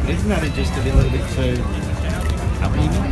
Isn't that just a little bit too uneven?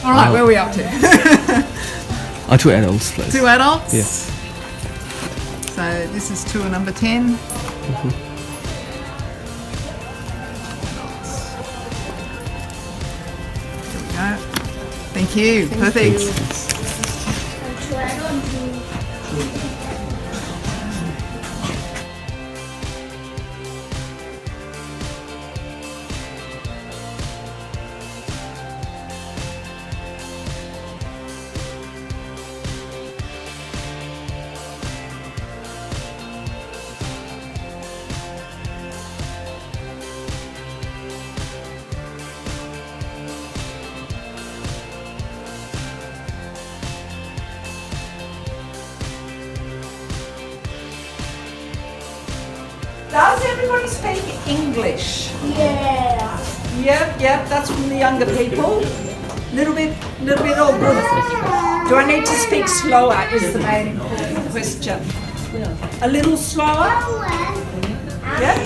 All right, where are we up to? 2 adults, please. 2 adults? Yes. So this is tour number 10. There we go. Thank you. Perfect. Does everybody speak English? Yeah. Yep, that's from the younger people. Little bit all good. Do I need to speak slower is the main important question. A little slower? Yeah?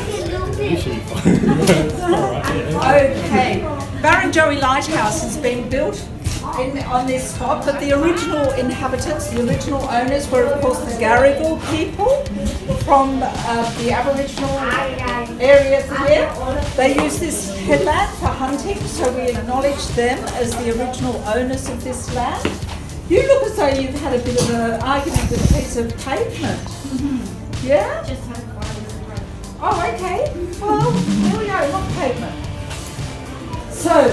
Okay. Barrenjoey Lighthouse has been built on this spot, but the original inhabitants, the original owners were of course the Garigal people from the Aboriginal areas here. They use this headland for hunting, so we acknowledge them as the original owners of this land. You look as though you've had a bit of an argument with a piece of pavement. Yeah? Oh, okay. Well, there we go, not pavement. So,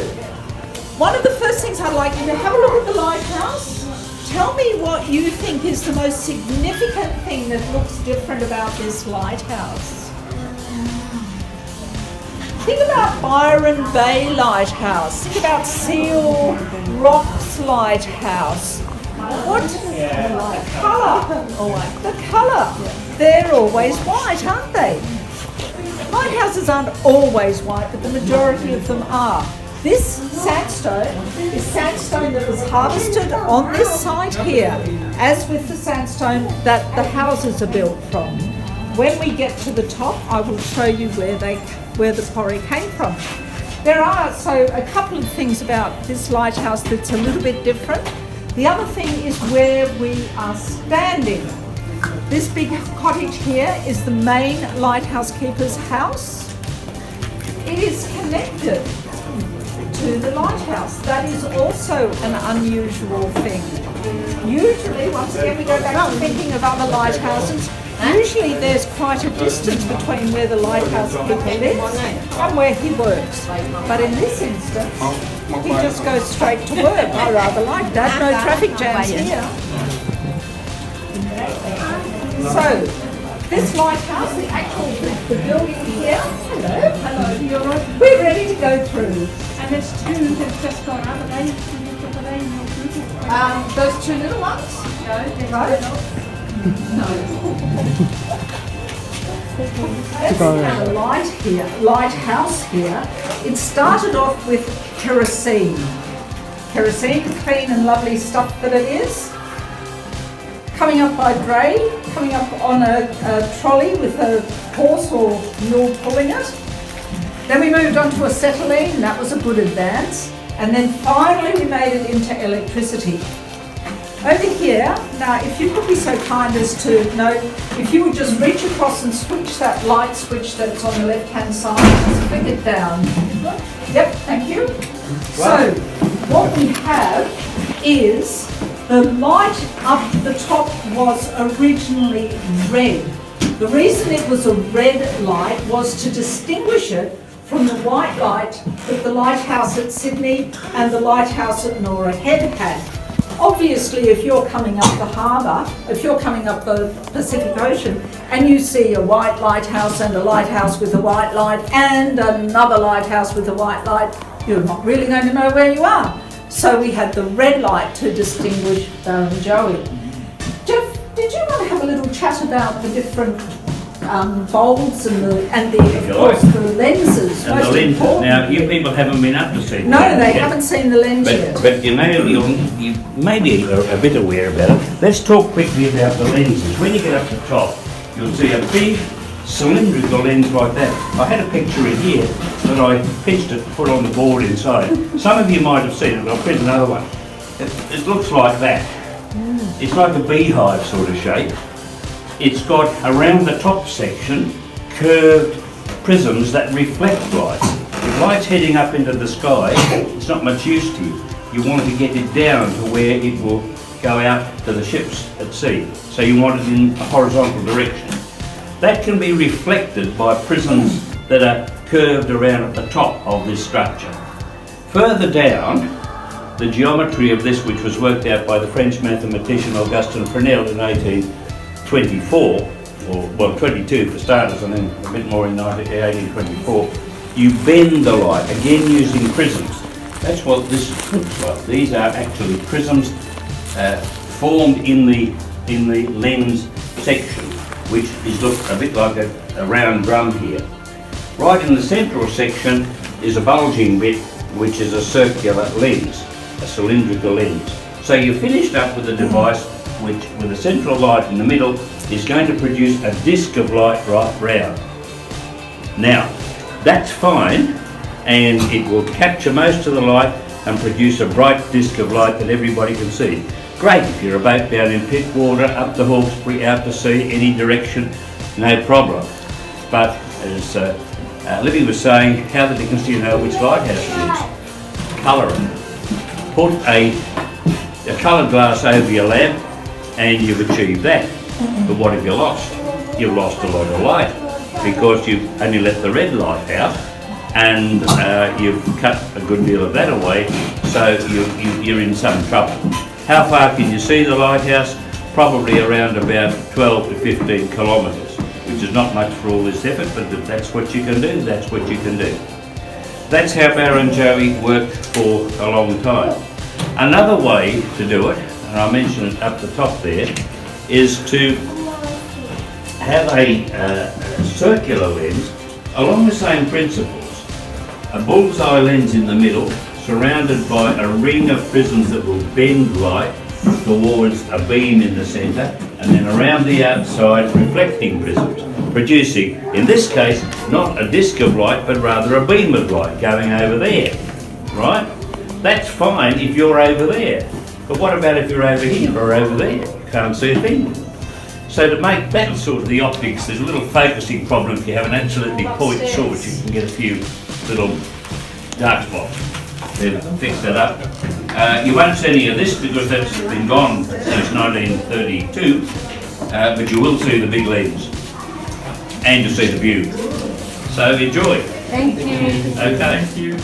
one of the first things I'd like you to have a look at the lighthouse. Tell me what you think is the most significant thing that looks different about this lighthouse. Think about Barrenjoey Lighthouse. Think about Seal Rock's Lighthouse. What? The colour. The colour. They're always white, aren't they? Lighthouses aren't always white, but the majority of them are. This sandstone is sandstone that was harvested on this site here, as with the sandstone that the houses are built from. When we get to the top, I will show you where the quarry came from. There are a couple of things about this lighthouse that's a little bit different. The other thing is where we are standing. This big cottage here is the main lighthouse keeper's house. It is connected to the lighthouse. That is also an unusual thing. Usually, once again we go back to thinking of other lighthouses, usually there's quite a distance between where the lighthouse keeper lives and where he works. But in this instance, he just goes straight to work. I rather like that. No traffic jams here. So, this lighthouse, the actual building here, hello, we're ready to go through. And there's two that's just gone up, are they? Those two little ones? No, they're No. Let's have a lighthouse here. It started off with kerosene. Kerosene, clean and lovely stuff that it is. Coming up by dray, coming up on a trolley with a horse or mule pulling it. Then we moved on to acetylene, that was a good advance. And then finally we made it into electricity. Over here, now if you could be so kind as to note, if you would just reach across and switch that light switch that's on the left hand side, just flick it down. Yep, thank you. So, what we have is the light up the top was originally red. The reason it was a red light was to distinguish it from the white light that the lighthouse at Sydney and the lighthouse at Northerly Head had. Obviously, if you're coming up the harbour, if you're coming up the Pacific Ocean and you see a white lighthouse and a lighthouse with a white light and another lighthouse with a white light, you're not really going to know where you are. So we had the red light to distinguish Barrenjoey. Jeff, did you want to have a little chat about the different bulbs and the lenses? And the lenses. Now, you people haven't been up to see. No, they haven't seen the lens yet. But you may be a bit aware about it. Let's talk quickly about the lenses. When you get up the top, you'll see a big cylindrical lens like that. I had a picture in here that I pinched it, put on the board inside. Some of you might have seen it. I'll print another one. It looks like that. It's like a beehive sort of shape. It's got around the top section curved prisms that reflect light. If light's heading up into the sky, it's not much use to you. You want to get it down to where it will go out to the ships at sea. So you want it in a horizontal direction. That can be reflected by prisms that are curved around at the top of this structure. Further down, the geometry of this, which was worked out by the French mathematician Augustin Fresnel in 1824, or well 22 for starters, and then a bit more in 1824, you bend the light, again using prisms. That's what this looks like. These are actually prisms formed in the lens section. which is look a bit like a round drum here. Right in the central section is a bulging bit, which is a circular lens, a cylindrical lens. So you're finished up with a device which, with a central light in the middle, is going to produce a disc of light right round. Now, that's fine, and it will capture most of the light and produce a bright disc of light that everybody can see. Great if you're a boat down in Pittwater, up the Hawkesbury, out to sea, any direction, no problem. But as Libby was saying, how the dickens do you know which lighthouse it is? Colour it. Put a coloured glass over your lamp and you've achieved that. But what have you lost? You've lost a lot of light because you've only let the red light out, and you've cut a good deal of that away, so you're in some trouble. How far can you see the lighthouse? Probably around about 12 to 15 kilometres, which is not much for all this effort, but if that's what you can do, that's what you can do. That's how Barrenjoey worked for a long time. Another way to do it, and I mentioned it up the top there, is to have a circular lens along the same principles. A bullseye lens in the middle, surrounded by a ring of prisms that will bend light towards a beam in the centre, and then around the outside reflecting prisms, producing, in this case, not a disc of light, but rather a beam of light going over there, right? That's fine if you're over there, but what about if you're over here or over there? You can't see a thing. So to make that sort of the optics, there's a little focusing problem. If you have an absolutely point source, you can get a few little dark spots. Then fix that up. You won't see any of this because that's been gone since 1932, but you will see the big lens and you'll see the view. So enjoy. Thank you. Okay. Thank you.